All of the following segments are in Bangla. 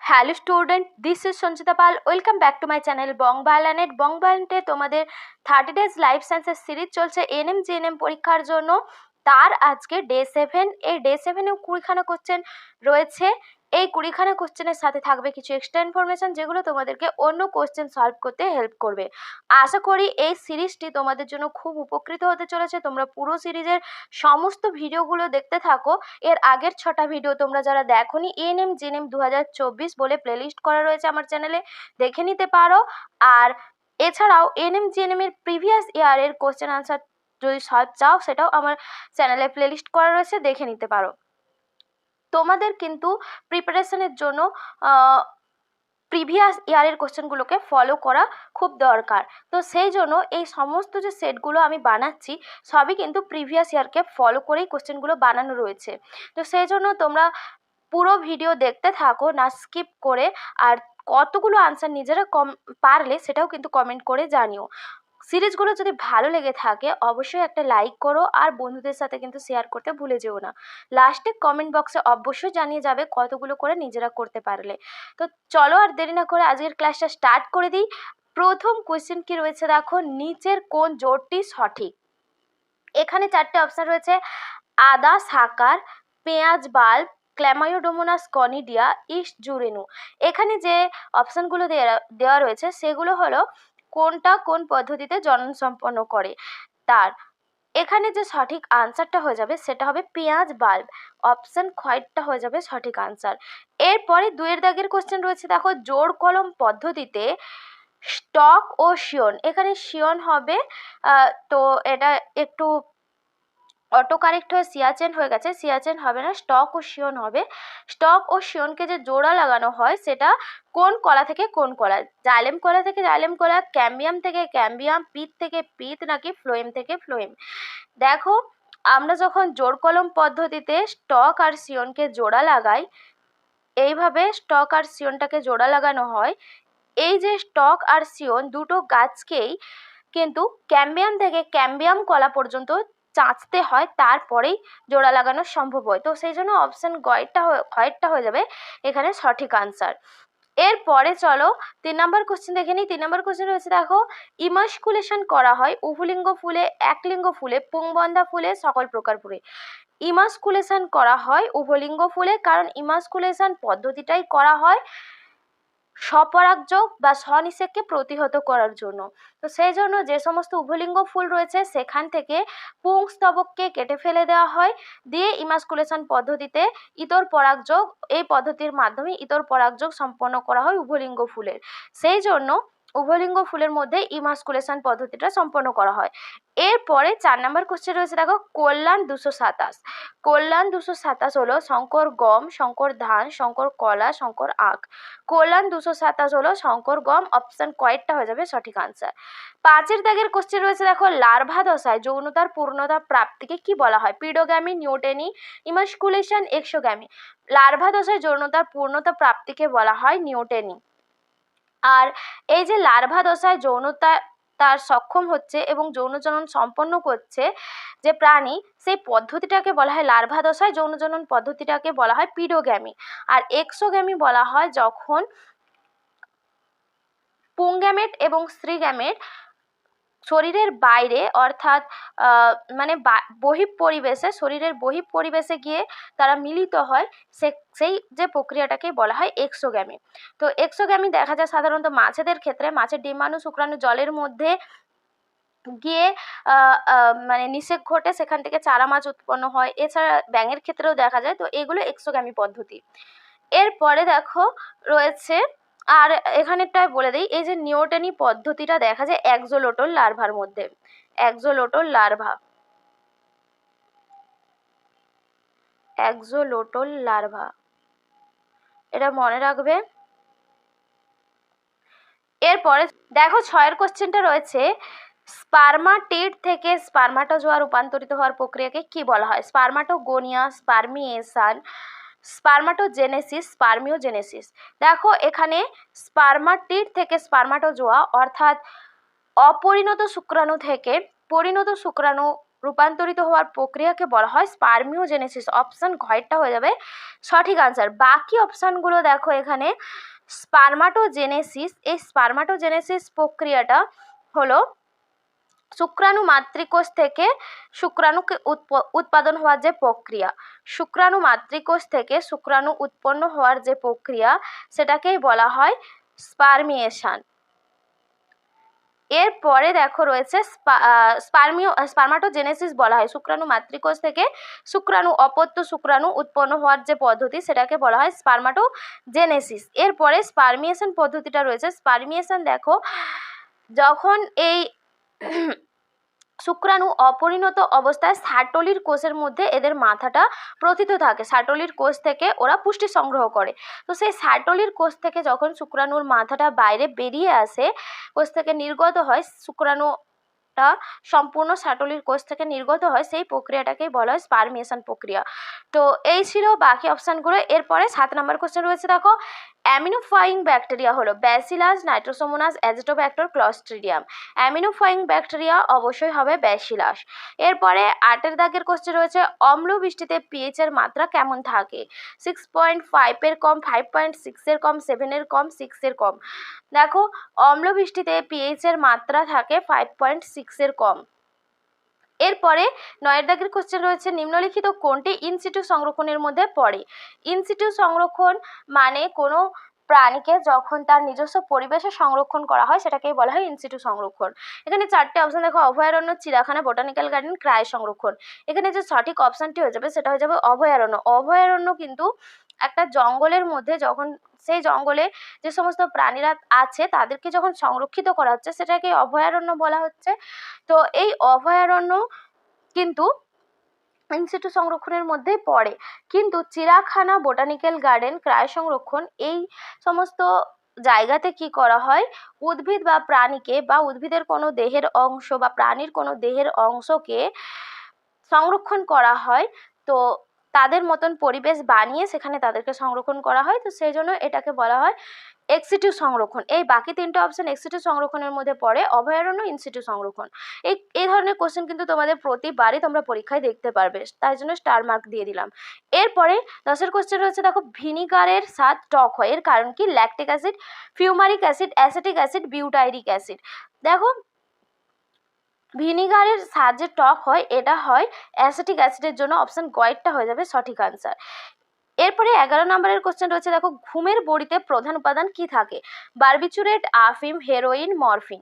Hello student, this is Sanchita Pal. Welcome back to my channel বংবায়ালানেট। বংবায়ালানেটে তোমাদের 30 ডেজ লাইফ সায়েন্সের সিরিজ চলছে এনএম জিএনএম পরীক্ষার জন্য। তার আজকে ডে 7। এই ডে 7-এও 20খানা কোশ্চেন রয়েছে। এই 20খানা কোশ্চেনের সাথে থাকবে কিছু এক্সট্রা ইনফরমেশন, যেগুলো তোমাদেরকে অন্য কোশ্চেন সলভ করতে হেল্প করবে। আশা করি এই সিরিজটি তোমাদের জন্য খুব উপকৃত হতে চলেছে। তোমরা পুরো সিরিজের সমস্ত ভিডিওগুলো দেখতে থাকো। এর আগের 6টা ভিডিও তোমরা যারা দেখোনি, এএনএম জিএনএম 2024 বলে প্লেলিস্ট করা রয়েছে আমার চ্যানেলে, দেখে নিতে পারো। আর এছাড়াও এএনএম জিএনএম এর প্রিভিয়াস ইয়ারের কোশ্চেন আনসার যদি সলভ চাও, সেটাও আমার চ্যানেলে প্লেলিস্ট করা রয়েছে, দেখে নিতে পারো। তোমাদের কিন্তু প্রিপারেশনের জন্য প্রিভিয়াস ইয়ারের কোশ্চেনগুলোকে ফলো করা খুব দরকার। তো সেই জন্য এই সমস্ত যে সেটগুলো আমি বানাচ্ছি, সবই কিন্তু প্রিভিয়াস ইয়ারকে ফলো করেই কোশ্চেনগুলো বানানো রয়েছে। তো সেই জন্য তোমরা পুরো ভিডিও দেখতে থাকো, না স্কিপ করে। আর কতগুলো আনসার নিজেরা পারলে সেটাও কিন্তু কমেন্ট করে জানিও। সিরিজগুলো যদি ভালো লেগে থাকে অবশ্যই একটা লাইক করো, আর বন্ধুদের সাথে কিন্তু শেয়ার করতে ভুলে যেও না। লাস্টে কমেন্ট বক্সে অবশ্যই জানিয়ে যাবে কতগুলো করে নিজেরা করতে পারলে। তো চলো আর দেরি না করে আজকের ক্লাসটা স্টার্ট করে দিই। প্রথম কোয়েশ্চেন কি রয়েছে দেখো, নিচের কোন জোড়টি সঠিক? এখানে 4টে অপশান রয়েছে: আদা, সাকার, পেঁয়াজ বাল্ব, ক্ল্যামাইডোমোনাস কনিডিয়া, ইস্ট জুরেনু। এখানে যে অপশানগুলো দেওয়া রয়েছে সেগুলো হলো কোনটা কোন পদ্ধতিতে জনন সম্পন্ন করে। তার এখানে যে সঠিক আনসারটা হয়ে যাবে সেটা হবে পেঁয়াজ বাল্ব। অপশান খয়েরটা হয়ে যাবে সঠিক আনসার। এরপরে 2-এর দাগের কোশ্চেন রয়েছে দেখো, জোড় কলম পদ্ধতিতে স্টক ও শিয়ন। এখানে শিয়ন হবে, তো এটা একটু অটো কারেক্ট হয়ে সিয়াচেন হয়ে গেছে, সিয়াচেন হবে না, স্টক ও শিয়ন হবে। স্টক ও শিয়নকে যে জোড়া লাগানো হয় সেটা কোন কলা থেকে কোন কলা? জাইলেম কলা থেকে জাইলেম কলা, ক্যাম্বিয়াম থেকে ক্যাম্বিয়াম, পিত থেকে পিত, নাকি ফ্লোয়েম থেকে ফ্লোয়েম? দেখো, আমরা যখন জোড় কলম পদ্ধতিতে স্টক আর শিয়নকে জোড়া লাগাই, এইভাবে স্টক আর শিয়নটাকে জোড়া লাগানো হয়। এই যে স্টক আর শিয়ন দুটো গাছকেই কিন্তু ক্যাম্বিয়াম থেকে ক্যাম্বিয়াম কলা পর্যন্ত চাঁচতে হয়, তারপরেই জোড়া লাগানো সম্ভব হয়। তো সেই জন্য অপশান খয়েরটা হয়ে যাবে এখানে সঠিক আনসার। এরপরে চলো 3 নম্বর কোশ্চেন দেখে নিই। 3 নম্বর কোশ্চেন রয়েছে দেখো, ইমাস্কুলেশন করা হয় উভলিঙ্গ ফুলে, একলিঙ্গ ফুলে, পুংবন্ধা ফুলে, সকল প্রকার ফুলে। ইমাস্কুলেশন করা হয় উভলিঙ্গ ফুলে, কারণ ইমাস্কুলেশন পদ্ধতিটাই করা হয় স্বপরাগযোগ বা স্বনিষেককে প্রতিহত করার জন্য। তো সেই জন্য যে সমস্ত উভলিঙ্গ ফুল রয়েছে সেখান থেকে পুংস্তবককে কেটে ফেলে দেওয়া হয়, দিয়ে ইমাস্কুলেশন পদ্ধতিতে ইতর পরাগযোগ, এই পদ্ধতির মাধ্যমে ইতর পরাগযোগ সম্পন্ন করা হয় উভলিঙ্গ ফুলের। সেই জন্য উভলিঙ্গ ফুলের মধ্যে ইমাস্কুলেশন পদ্ধতিটা সম্পন্ন করা হয়। এরপরে 4 নম্বর কোশ্চেন রয়েছে দেখো, কল্যাণ 227। কল্যাণ 227 হলো শঙ্কর গম, শঙ্কর ধান, শঙ্কর কলা, শঙ্কর আখ। কল্যাণ 227 হলো শঙ্কর গম। অপশান কয়েকটা হয়ে যাবে সঠিক আনসার। 5-এর দাগের কোশ্চেন রয়েছে দেখো, লার্ভা দশায় যৌনতার পূর্ণতা প্রাপ্তিকে কি বলা হয়? পিডোগ্যামি, নিউটেনি, ইমাস্কুলেশন, এক্সোগ্যামি। লার্ভা দশায় যৌনতার পূর্ণতা প্রাপ্তিকে বলা হয় নিউটেনি। আর এই যে লার্ভা দশায় যৌনতা তার সক্ষম হচ্ছে এবং যৌনজনন সম্পন্ন করছে যে প্রাণী, সেই পদ্ধতিটাকে বলা হয় লার্ভা দশায় যৌনজনন পদ্ধতিটাকে বলা হয় পিডোগ্যামি। আর এক্সোগ্যামি বলা হয় যখন পুংগ্যামেট এবং স্ত্রীগ্যামেট শরীরের বাইরে, অর্থাৎ মানে বহিঃপরিবেশে, শরীরের বহিঃপরিবেশে গিয়ে তারা মিলিত হয়, সেই যে প্রক্রিয়াটাকে বলা হয় এক্সোগ্যামি। তো এক্সোগ্যামি দেখা যায় সাধারণত মাছেদের ক্ষেত্রে। মাছের ডিম্বাণু শুক্রাণু জলের মধ্যে গিয়ে মানে নিষেক ঘটে, সেখান থেকে চারা মাছ উৎপন্ন হয়। এছাড়া ব্যাঙের ক্ষেত্রেও দেখা যায়। তো এগুলো এক্সোগ্যামি পদ্ধতি। এরপরে দেখো রয়েছে, আর এখানেরটাই বলে দিই, এই যে নিউটেনি পদ্ধতিটা দেখা যায় এক্সোলোটল লার্ভার মধ্যে। এক্সোলোটল লার্ভা, এক্সোলোটল লার্ভা, এটা মনে রাখবে। এরপরে দেখো 6-এর কোশ্চেনটা রয়েছে, স্পার্মাটিড থেকে স্পার্মাটোজোয়া রূপান্তরিত হওয়ার প্রক্রিয়াকে কি বলা হয়? Spermatogonia, spermiation, spermatogenesis, spermiogenesis. দেখো, এখানে স্পার্মাটিড থেকে স্পার্মাটোজোয়া অর্থাৎ অপরিণত শুক্রাণু থেকে পরিণত শুক্রাণু রূপান্তরিত হওয়ার প্রক্রিয়াকে বলা হয় স্পার্মিওজেনেসিস। অপশান ঘয়টা হয়ে যাবে সঠিক আনসার। বাকি অপশানগুলো দেখো এখানে স্পার্মাটোজেনেসিস, এই স্পার্মাটোজেনেসিস প্রক্রিয়াটা হলো শুক্রাণু মাতৃকোষ থেকে শুক্রাণুকে উৎপাদন হওয়ার যে প্রক্রিয়া, শুক্রাণু মাতৃকোষ থেকে শুক্রাণু উৎপন্ন হওয়ার যে প্রক্রিয়া সেটাকেই বলা হয় স্পার্মিয়েশন। এরপরে দেখো রয়েছে স্পার্মাটোজেনেসিস বলা হয় শুক্রাণু মাতৃকোষ থেকে শুক্রাণু অপত্য শুক্রাণু উৎপন্ন হওয়ার যে পদ্ধতি সেটাকে বলা হয় স্পার্মাটোজেনেসিস। এরপরে স্পার্মিয়েশন পদ্ধতিটা রয়েছে। স্পার্মিয়েশন দেখো যখন এই শুক্রাণু অপরিণত অবস্থায় স্যাটোলির কোষের মধ্যে এদের মাথাটা প্রথিত থাকে, স্যাটোলির কোষ থেকে ওরা পুষ্টি সংগ্রহ করে। তো সেই স্যাটোলির কোষ থেকে যখন শুক্রাণুর মাথাটা বাইরে বেরিয়ে আসে, কোষ থেকে নির্গত হয়, শুক্রাণুটা সম্পূর্ণ স্যাটোলির কোষ থেকে নির্গত হয়, সেই প্রক্রিয়াটাকেই বলা হয় স্পার্মিয়েশন প্রক্রিয়া। তো এই ছিল বাকি অপশানগুলো। এরপরে 7 নম্বর কোশ্চেন রয়েছে দেখো, অ্যামিনোফাইং ব্যাকটেরিয়া হলো ব্যাসিলাস, নাইট্রোসোমোনাস, অ্যাজিটোব্যাক্টর, ক্লস্ট্রিডিয়াম। অ্যামিনোফাইং ব্যাকটেরিয়া অবশ্যই হবে ব্যাসিলাস। এরপরে 8 দাগের কোশ্চেন রয়েছে, অম্ল বৃষ্টিতে পিএইচ এর মাত্রা কেমন থাকে? 6.5 এর কম, 5.6 এর কম, 7 এর কম, 6 এর কম। দেখো অম্ল বৃষ্টিতে পিএইচ এর মাত্রা থাকে 5.6 এর কম। এরপরে 9 দাগের কোশ্চেন রয়েছে, নিম্নলিখিত কোনটি ইনসিটু সংরক্ষণের মধ্যে পড়ে? ইনসিটু সংরক্ষণ মানে কোনো প্রাণীকে যখন তার নিজস্ব পরিবেশে সংরক্ষণ করা হয় সেটাকেই বলা হয় ইনসিটু সংরক্ষণ। এখানে 4টে অপশন দেখো, অভয়ারণ্য, চিড়িয়াখানা, বোটানিক্যাল গার্ডেন, ক্রায় সংরক্ষণ। এখানে যে সঠিক অপশানটি হয়ে যাবে সেটা হয়ে যাবে অভয়ারণ্য। অভয়ারণ্য কিন্তু একটা জঙ্গলের মধ্যে যখন সেই জঙ্গলে যে সমস্ত প্রাণীরা আছে তাদেরকে যখন সংরক্ষিত করা হচ্ছে সেটাকে অভয়ারণ্য বলা হচ্ছে। তো এই অভয়ারণ্য কিন্তু ইনসিটু সংরক্ষণের মধ্যেই পড়ে। কিন্তু চিড়িয়াখানা, বোটানিক্যাল গার্ডেন, ক্রায় সংরক্ষণ এই সমস্ত জায়গাতে কি করা হয়, উদ্ভিদ বা প্রাণীকে বা উদ্ভিদের কোনো দেহের অংশ বা প্রাণীর কোনো দেহের অংশকে সংরক্ষণ করা হয়। তো তাদের মতন পরিবেশ বানিয়ে সেখানে তাদেরকে সংরক্ষণ করা হয়। তো সেই জন্য এটাকে বলা হয় এক্সিটিউ সংরক্ষণ। এই বাকি 3টে অপশন এক্সিটিউ সংরক্ষণের মধ্যে পড়ে, অভয়ারণ্য, ইনসিটিউ সংরক্ষণ। এই ধরনের কোশ্চেন কিন্তু তোমাদের প্রতিবারই তোমরা পরীক্ষায় দেখতে পারবে, তাই জন্য স্টার মার্ক দিয়ে দিলাম। এরপরে 10 কোশ্চেন রয়েছে দেখো, ভিনিগারের স্বাদ টক হয় এর কারণ কি? Lactic acid, fumaric acid, acetic acid, butyric acid. দেখো ভিনিগারের স্বাদ যে টক হয় এটা হয় অ্যাসিটিক অ্যাসিডের জন্য। অপশন গয়েরটা হয়ে যাবে সঠিক আনসার। এরপরে 11 নম্বরের কোশ্চেন রয়েছে দেখো, ঘুমের বড়িতে প্রধান উপাদান কি থাকে? বারবিচুরেট, আফিম, হেরোইন, মরফিন।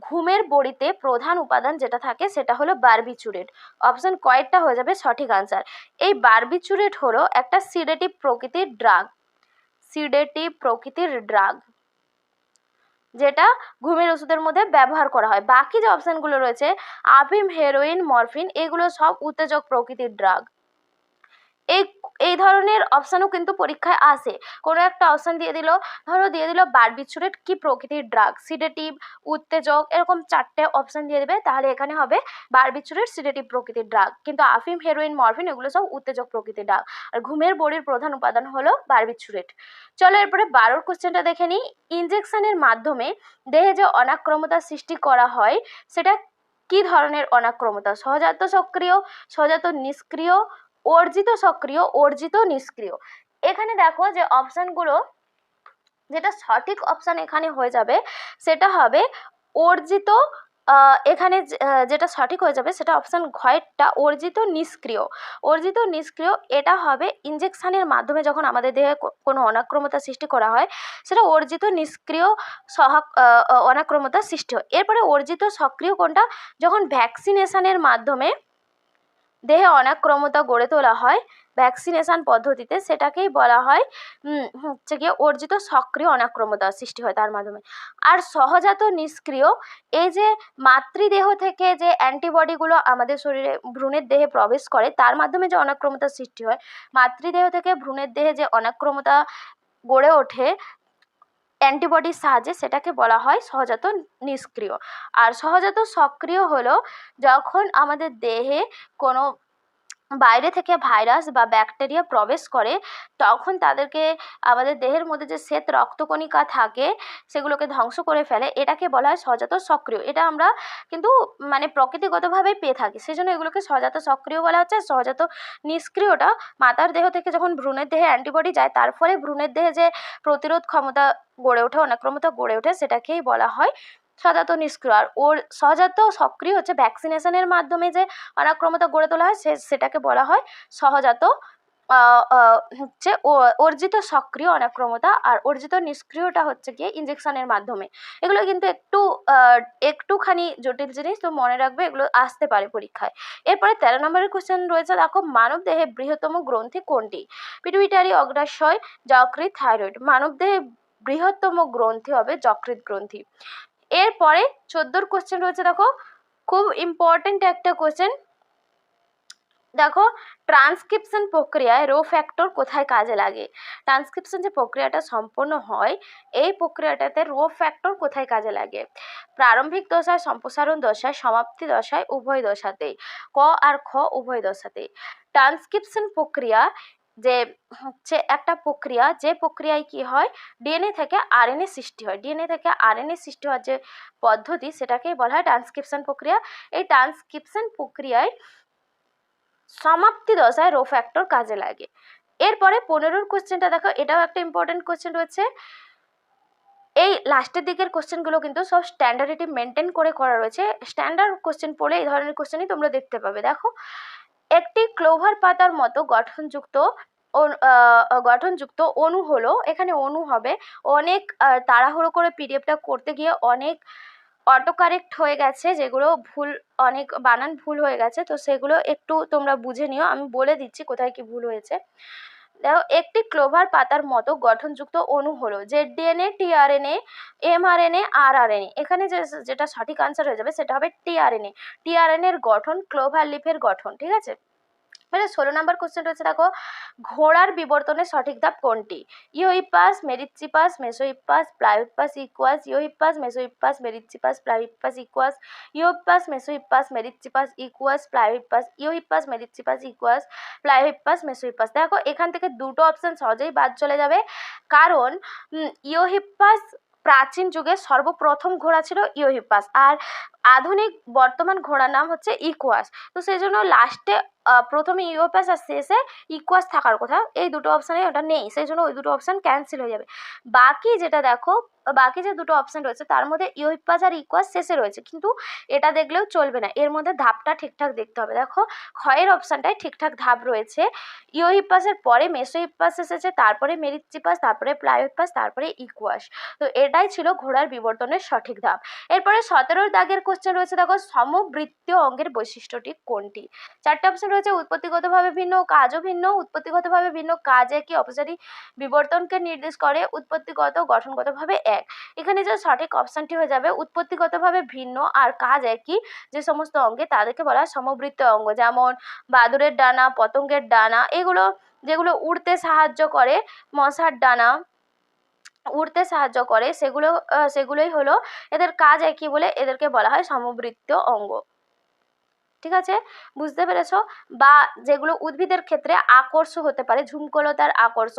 ঘুমের বড়িতে প্রধান উপাদান যেটা থাকে সেটা হলো বারবিচুরেট। অপশন কয়েকটা হয়ে যাবে সঠিক আনসার। এই বারবিচুরেট হলো একটা সিডেটিভ প্রকৃতির ড্রাগ, সিডেটিভ প্রকৃতির ড্রাগ যেটা ঘুমের ওষুধের মধ্যে ব্যবহার করা হয়। বাকি যে অপশনগুলো রয়েছে আফিম, হেরোইন, মরফিন এগুলো সব উত্তেজক প্রকৃতির ড্রাগ। এই ধরনের অপশানও কিন্তু পরীক্ষায় আসে। কোনো একটা অপশান দিয়ে দিল, ধরো দিয়ে দিল বারবিচুরেট কি প্রকৃতির ড্রাগ, সিডেটিভ, উত্তেজক, এরকম 4টে অপশান দিয়ে দেবে, তাহলে এখানে হবে বারবিচুরেট সিডেটিভ প্রকৃতির ড্রাগ। কিন্তু আফিম, হেরোইন, মরফিন এগুলো সব উত্তেজক প্রকৃতির ড্রাগ। আর ঘুমের বড়ির প্রধান উপাদান হলো বারবিচুরেট। চলো এরপরে 12 কোশ্চেনটা দেখে নিই। ইনজেকশনের মাধ্যমে দেহে যে অনাক্রমতা সৃষ্টি করা হয় সেটা কি ধরনের অনাক্রমতা? সহজাত সক্রিয়, সহজাত নিষ্ক্রিয়, অর্জিত সক্রিয়, অর্জিত নিষ্ক্রিয়। এখানে দেখো যে অপশানগুলো, যেটা সঠিক অপশান এখানে হয়ে যাবে সেটা হবে অর্জিত। এখানে যেটা সঠিক হয়ে যাবে সেটা অপশান ঘয়েরটা, অর্জিত নিষ্ক্রিয়। অর্জিত নিষ্ক্রিয় এটা হবে ইনজেকশনের মাধ্যমে যখন আমাদের দেহে কোনো অনাক্রমতা সৃষ্টি করা হয় সেটা অর্জিত নিষ্ক্রিয় অনাক্রমতা সৃষ্টি হয়। এরপরে অর্জিত সক্রিয় কোনটা? যখন ভ্যাকসিনেশনের মাধ্যমে দেহে অনাক্রমতা গড়ে তোলা হয় ভ্যাকসিনেশন পদ্ধতিতে, সেটাকেই বলা হয় হচ্ছে গিয়ে অর্জিত সক্রিয় অনাক্রমতা সৃষ্টি হয় তার মাধ্যমে। আর সহজাত নিষ্ক্রিয়, এই যে মাতৃদেহ থেকে যে অ্যান্টিবডিগুলো আমাদের শরীরে ভ্রূণের দেহে প্রবেশ করে তার মাধ্যমে যে অনাক্রমতা সৃষ্টি হয়, মাতৃদেহ থেকে ভ্রূণের দেহে যে অনাক্রমতা গড়ে ওঠে অ্যান্টিবডির সাহায্যে, সেটাকে বলা হয় সহজাত নিষ্ক্রিয়। আর সহজাত সক্রিয় হলো যখন আমাদের দেহে কোনো বাইরে থেকে ভাইরাস বা ব্যাকটেরিয়া প্রবেশ করে তখন তাদেরকে আমাদের দেহের মধ্যে যে শ্বেত রক্তকণিকা থাকে সেগুলোকে ধ্বংস করে ফেলে, এটাকে বলা হয় সজাত সক্রিয়। এটা আমরা কিন্তু মানে প্রকৃতিগতভাবেই পেয়ে থাকি, সেই জন্য এগুলোকে সজাত সক্রিয় বলা হচ্ছে। সজাত নিষ্ক্রিয়টা মাতার দেহ থেকে যখন ভ্রূণের দেহে অ্যান্টিবডি যায় তার ফলে ভ্রূণের দেহে যে প্রতিরোধ ক্ষমতা গড়ে ওঠে, অনাক্রম্যতা গড়ে ওঠে, সেটাকেই বলা হয় সজাত নিষ্ক্রিয়। আর ওর সজাত সক্রিয় হচ্ছে ভ্যাকসিনেশনের মাধ্যমে যে অনাক্রম্যতা গড়ে তোলা হয় সেটাকে বলা হয় সহজাত হচ্ছে অর্জিত সক্রিয় অনাক্রম্যতা। আর অর্জিত নিষ্ক্রিয়টা হচ্ছে গিয়ে ইঞ্জেকশনের মাধ্যমে। এগুলো কিন্তু একটুখানি জটিল জিনিস, তো মনে রাখবে, এগুলো আসতে পারে পরীক্ষায়। এরপরে 13 নম্বরের কোশ্চেন রয়েছে, দেখো মানব দেহে বৃহত্তম গ্রন্থি কোনটি? পিটুইটারি, অগ্ন্যাশয়, যকৃৎ, থাইরয়েড। মানব দেহে বৃহত্তম গ্রন্থি হবে যকৃৎ গ্রন্থি। এরপরে 14 কোশ্চেন রয়েছে, দেখো খুব ইম্পর্টেন্ট একটা কোশ্চেন। দেখো ট্রান্সক্রিপশন প্রক্রিয়ায় রো ফ্যাক্টর কোথায় কাজে লাগে? ট্রান্সক্রিপশন যে প্রক্রিয়াটা সম্পন্ন হয় এই প্রক্রিয়াটাতে রো ফ্যাক্টর কোথায় কাজে লাগে? প্রারম্ভিক দশায়, সম্প্রসারণ দশায়, সমাপ্তি দশায়, উভয় দশাতেই। ক আর খ উভয় দশাতেই। ট্রান্সক্রিপশন প্রক্রিয়া যে হচ্ছে একটা প্রক্রিয়া, যে প্রক্রিয়ায় কি হয়, ডিএনএ থেকে আরএনএ সৃষ্টি হয়। ডিএনএ থেকে আরএনএ সৃষ্টি হওয়ার যে পদ্ধতি সেটাকেই বলা হয় ট্রান্সক্রিপশন প্রক্রিয়া। এই ট্রান্সক্রিপশন প্রক্রিয়ায় সমাপ্তি দশায় রো ফ্যাক্টর কাজে লাগে। এরপরে 15 কোশ্চেনটা দেখো, এটাও একটা ইম্পর্টেন্ট কোশ্চেন রয়েছে। এই লাস্টের দিকের কোশ্চেনগুলো কিন্তু সব স্ট্যান্ডার্ডিটি মেনটেন করে করা রয়েছে। স্ট্যান্ডার্ড কোশ্চেন পড়লে এই ধরনের কোশ্চেনই তোমরা দেখতে পাবে। দেখো একটি ক্লোভার পাতার মতো গঠনযুক্ত অণু হলো, এখানে অণু হবে, অনেক তাড়াহুড়ো করে পিডিএফটা করতে গিয়ে অনেক অটো কারেক্ট হয়ে গেছে, যেগুলো ভুল, অনেক বানান ভুল হয়ে গেছে, তো সেগুলো একটু তোমরা বুঝে নিও, আমি বলে দিচ্ছি কোথায় কি ভুল হয়েছে। দেখো একটি ক্লোভার পাতার মতো গঠনযুক্ত অণু হলো ZDNA, টিআরএনএ, এমআরএনএ, আরআরএনএ। এখানে যেটা সঠিক আনসার হয়ে যাবে সেটা হবে টিআরএনএ। টিআরএনএর গঠন ক্লোভার লিফের গঠন, ঠিক আছে। মানে 16 নম্বর কোশ্চেন রয়েছে, দেখো ঘোড়ার বিবর্তনের সঠিক ধাপ কোনটি? Eohippus, মেরিস্টিপাস, মেসোহিপ্পাস, প্লাইহিপ্পাস, equals. Eohippus, মেসোহিপ্পাস, মেরিস্টিপাস, প্লাইহিপ্পাস, equals. Eohippus, মেসোহিপ্পাস, মেরিস্টিপাস, equals, প্লাইহিপ্পাস। Eohippus, মেরিস্টিপাস, equals, প্লাইহিপ্পাস, মেসোহিপ্পাস। দেখো এখান থেকে দুটো অপশন সহজেই বাদ চলে যাবে, কারণ ইওহিপ্পাস প্রাচীন যুগের সর্বপ্রথম ঘোড়া ছিল ইওহিপ্পাস, আর আধুনিক বর্তমান ঘোড়ার নাম হচ্ছে ইকুয়াস। তো সেই জন্য লাস্টে প্রথমে ইওহিপ্পাস আর শেষে ইকুয়াস থাকার কথা, এই দুটো অপশানে ওটা নেই, সেই জন্য ওই দুটো অপশান ক্যান্সেল হয়ে যাবে। বাকি যেটা দেখো, বাকি যে দুটো অপশান রয়েছে তার মধ্যে ইওহিপ্পাস আর ইকুয়াস শেষে রয়েছে, কিন্তু এটা দেখলেও চলবে না, এর মধ্যে ধাপটা ঠিকঠাক দেখতে হবে। দেখো ক্ষয়ের অপশানটায় ঠিকঠাক ধাপ রয়েছে, ইওহিপ্পাসের পরে মেসোহিপ্পাস এসেছে, তারপরে মেরিস্টিপাস, তারপরে প্লাইহিপ্পাস, তারপরে ইকুয়াস। তো এটাই ছিল ঘোড়ার বিবর্তনের সঠিক ধাপ। এরপরে 17 দাগের কোশ্চেন রয়েছে, দেখো সমবৃত্তীয় অঙ্গের বৈশিষ্ট্যটি কোনটি? চারটে অপশন রয়েছে, উৎপত্তিগতভাবে ভিন্ন, কাজও ভিন্ন। উৎপত্তিগতভাবে ভিন্ন, কাজ একই, অপচারী বিবর্তনকে নির্দেশ করে। উৎপত্তিগত, গঠনগতভাবে এক। এখানে যে সঠিক অপশনটি হয়ে যাবে উৎপত্তিগতভাবে ভিন্ন আর কাজ একই যে সমস্ত অঙ্গে তাদেরকে বলা হয় সমবৃত্তীয় অঙ্গ, যেমন বাদুড়ের ডানা, পতঙ্গের ডানা, এগুলো যেগুলো উড়তে সাহায্য করে, মশার ডানা উড়তে সাহায্য করে, সেগুলোই হলো এদের কাজ একই বলে এদেরকে বলা হয় সমবৃত্তীয় অঙ্গ। ঠিক আছে, বুঝতে পেরেছো? বা যেগুলো উদ্ভিদের ক্ষেত্রে আকর্ষ হতে পারে, ঝুমকলতার আকর্ষ,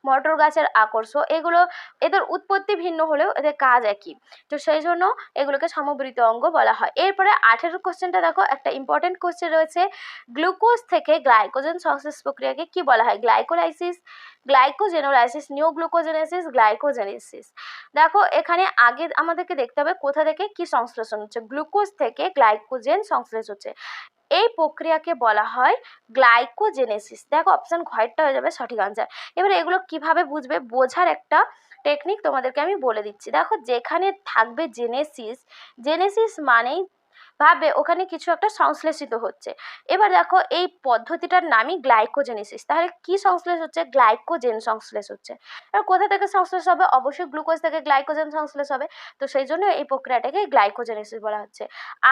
মটর গাছের আকর্ষ, এগুলো এদের উৎপত্তি ভিন্ন হলেও এদের কাজ একই, তো সেই জন্য এগুলোকে সমবৃত্ত অঙ্গ বলা হয়। এরপরে 18 কোশ্চেনটা দেখো, একটা ইম্পর্টেন্ট কোশ্চেন রয়েছে, গ্লুকোজ থেকে গ্লাইকোজেন সংশ্লেষ প্রক্রিয়াকে কি বলা হয়? Glycolysis, glycogenolysis, neoglucogenesis, glycogenesis. দেখো এখানে আগে আমাদেরকে দেখতে হবে কোথা থেকে কি সংশ্লেষণ হচ্ছে, গ্লুকোজ থেকে গ্লাইকোজেন সংশ্লেষ হচ্ছে, এই প্রক্রিয়াকে বলা হয় গ্লাইকোজেনেসিস। দেখো অপশন ঘয়েরটা হয়ে যাবে সঠিক আনসার। এবারে এগুলো কিভাবে বুঝবে, বোঝার একটা টেকনিক তোমাদেরকে আমি বলে দিচ্ছি। দেখো যেখানে থাকবে জেনেসিস, জেনেসিস মানেই ভাবে ওখানে কিছু একটা সংশ্লেষিত হচ্ছে। এবার দেখো এই পদ্ধতিটার নামই গ্লাইকোজেনেসিস, তাহলে কি সংশ্লেষ হচ্ছে? গ্লাইকোজেন সংশ্লেষ হচ্ছে। আর কোথা থেকে সংশ্লেষ হবে? অবশ্যই গ্লুকোজ থেকে গ্লাইকোজেন সংশ্লেষ হবে, তো সেই জন্য এই প্রক্রিয়াটাকে গ্লাইকোজেনেসিস বলা হচ্ছে।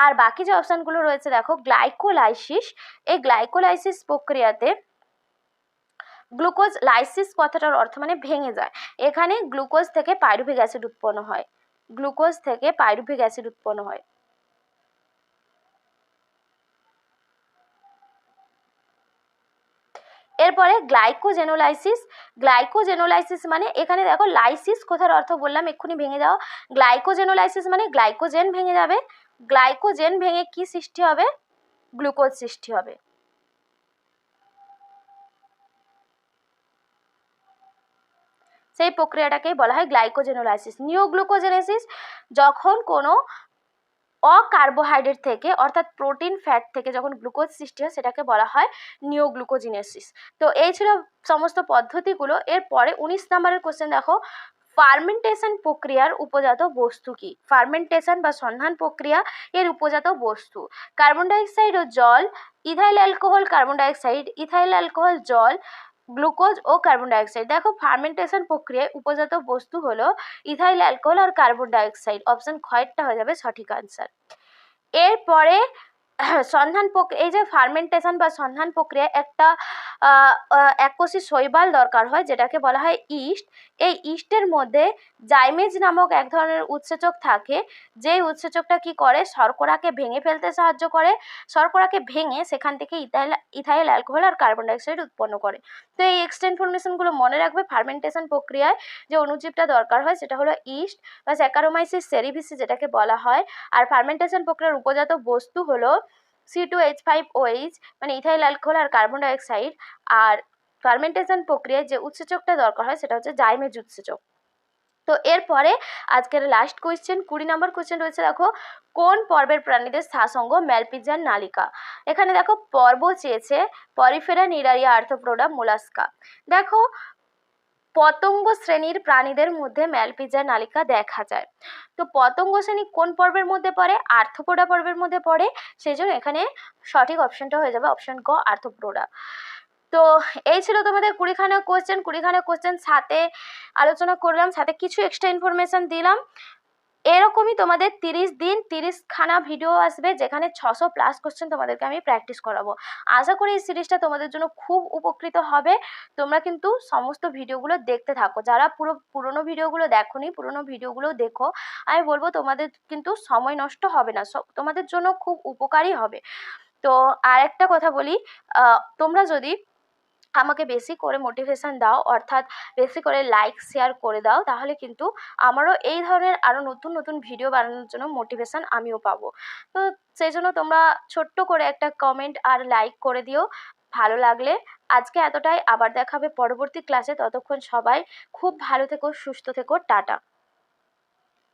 আর বাকি যে অপশানগুলো রয়েছে দেখো, গ্লাইকোলাইসিস, এই গ্লাইকোলাইসিস প্রক্রিয়াতে গ্লুকোজ, লাইসিস কথাটার অর্থ মানে ভেঙে যায়, এখানে গ্লুকোজ থেকে পাইরুভিক অ্যাসিড উৎপন্ন হয়, গ্লুকোজ থেকে পাইরুভিক অ্যাসিড উৎপন্ন হয়। এরপরে গ্লাইকোজেনোলাইসিস মানে এখানে দেখো লাইসিস কথার অর্থ বললাম এক্ষুনি ভেঙে যাও। গ্লাইকোজেনোলাইসিস মানে গ্লাইকোজেন ভেঙে যাবে, গ্লাইকোজেন ভেঙে কি সৃষ্টি হবে? গ্লুকোজ সৃষ্টি হবে। সেই প্রক্রিয়াটাকেই বলা হয় গ্লাইকোজেনোলাইসিস। নিওগ্লুকোজেনেসিস যখন কোনো অকার্বোহাইড্রেট থেকে অর্থাৎ প্রোটিন ফ্যাট থেকে যখন গ্লুকোজ সৃষ্টি হয় সেটাকে বলা হয় নিওগ্লুকোজিনেসিস। তো এই ছিল সমস্ত পদ্ধতিগুলো। এরপরে 19 নম্বরের কোশ্চেন দেখো, ফার্মেন্টেশন প্রক্রিয়ার উপজাত বস্তু কি? ফার্মেন্টেশন বা সন্ধান প্রক্রিয়া এর উপজাত বস্তু কার্বন ডাইঅক্সাইড ও জল, ethyl alcohol, carbon dioxide, ethyl alcohol, জল, গ্লুকোজ ও কার্বন ডাইঅক্সাইড। দেখো ফার্মেন্টেশন প্রক্রিয়ায় উপজাত বস্তু হলো ইথাইল অ্যালকোহল আর কার্বন ডাইঅক্সাইড। অপশন খয়েরটা হয়ে যাবে সঠিক আনসার। এরপরে এই যে ফার্মেন্টেশন বা সন্ধান প্রক্রিয়া একটা এককোষী শৈবাল দরকার হয় যেটাকে বলা হয় ইস্ট। এই ইস্টের মধ্যে জাইমেজ নামক এক ধরনের উৎসেচক থাকে, যেই উৎসেচকটা কি করে শর্করাকে ভেঙে ফেলতে সাহায্য করে, শর্করাকে ভেঙে সেখান থেকে ইথাইল অ্যালকোহল আর কার্বন ডাইঅক্সাইড উৎপন্ন করে। তো এই এক্সট্রা ইনফরমেশনগুলো মনে রাখবে। ফার্মেন্টেশন প্রক্রিয়ায় যে অণুজীবটা দরকার হয় সেটা হলো ইস্ট বা স্যাকারোমাইসিস সেরিভিসিস যেটাকে বলা হয়। আর ফার্মেন্টেশন প্রক্রিয়ার উপজাত বস্তু হলো C2H5OH মানে ইথাইল অ্যালকোহল আর কার্বন ডাইঅক্সাইড। আর ফার্মেন্টেশন প্রক্রিয়ায় যে উৎসেচকটা দরকার হয় সেটা হচ্ছে জাইমেজ উৎসেচক। তো এরপরে আজকের লাস্ট কোয়েশ্চেন 20 নম্বর কোয়েশ্চেন রয়েছে, দেখো কোন পর্বের প্রাণীদের শ্বাসঙ্গ ম্যালপিজিয়ান নালিকা? এখানে দেখো পর্ব চেয়েছে পরিফেরা, নিরারিয়া, আর্থ্রোপোডা, মোলাস্কা। দেখো পতঙ্গ শ্রেণীর প্রাণীদের মধ্যে ম্যালপিজিয়ান নালিকা দেখা যায়। তো পতঙ্গ শ্রেণী কোন পর্বের মধ্যে পড়ে? আর্থ্রোপোডা পর্বের মধ্যে পড়ে। সেই জন্য এখানে সঠিক অপশনটা হয়ে যাবে অপশন ক, আর্থ্রোপোডা। তো এই ছিল তোমাদের 20খানা কোয়েশ্চেন। 20খানা কোয়েশ্চেন সাথে আলোচনা করলাম, সাথে কিছু এক্সট্রা ইনফরমেশন দিলাম। এরকমই তোমাদের 30 দিন 30খানা ভিডিও আসবে যেখানে 600+ কোশ্চেন তোমাদেরকে আমি প্র্যাকটিস করাবো। আশা করি এই সিরিজটা তোমাদের জন্য খুব উপকৃত হবে। তোমরা কিন্তু সমস্ত ভিডিওগুলো দেখতে থাকো। যারা পুরোনো ভিডিওগুলো দেখোনি, পুরোনো ভিডিওগুলো দেখো। আমি বলবো তোমাদের কিন্তু সময় নষ্ট হবে না, তোমাদের জন্য খুব উপকারী হবে। তো আর একটা কথা বলি, তোমরা যদি আমাকে বেশি করে মোটিভেশন দাও, অর্থাৎ বেশি করে লাইক শেয়ার করে দাও, তাহলে কিন্তু আমারও এই ধরনের আরও নতুন নতুন ভিডিও বানানোর জন্য মোটিভেশন আমিও পাবো। তো সেই জন্য তোমরা ছোট্ট করে একটা কমেন্ট আর লাইক করে দিও ভালো লাগলে। আজকে এতটাই, আবার দেখা হবে পরবর্তী ক্লাসে। ততক্ষণ সবাই খুব ভালো থেকো, সুস্থ থেকো, টাটা।